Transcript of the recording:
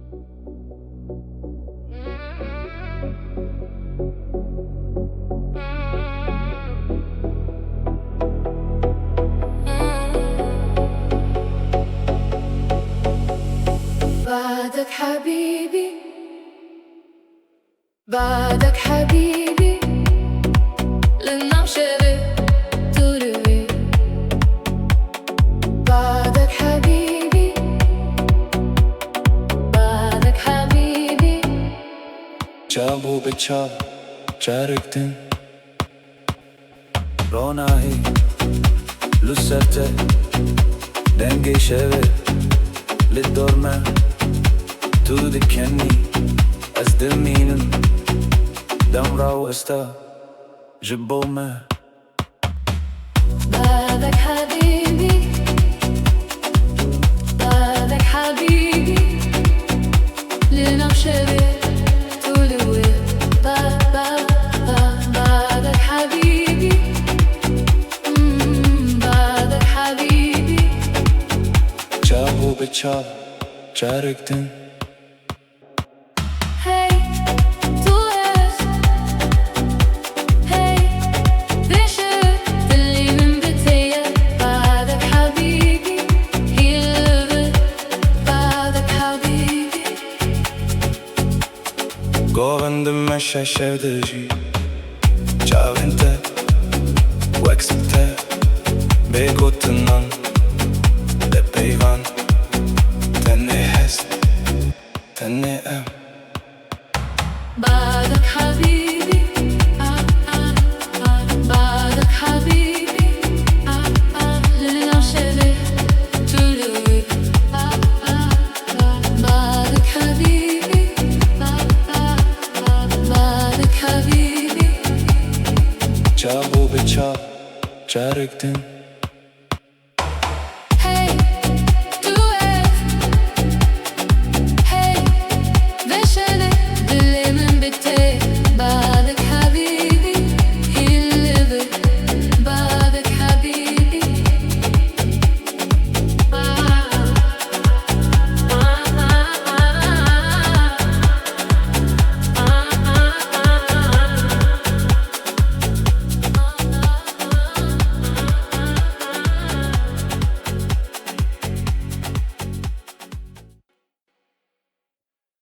بعدك حبيبي، بعدك حبيبي لنا مشابه تروي. بعدك حبيبي، بعدك حبيبي. Çabu be çal, çarıktın Ronahi, Lucerte Denge şeve, Lidorme Tu dikenni, az deminin Damra esta, Jibome بعدك حبيبي، بعدك حبيبي لنا مشابه تروي. بعدك حبيبي، بعدك حبيبي. Çabu be çal, çarıktın Hey, tu es. Hey, بشر اللي من بتيه. بعدك حبيبي يلبس. بعدك حبيبي. Govindim meşe şevdeji Çavinte, Wexite Begotinan De peyvan Tenne hest, tenne em بعدك حبيبي، بعدك حبيبي لنا مشابه تروي. بعدك حبيبي، بعدك حبيبي. Çabu be çal, çarıktın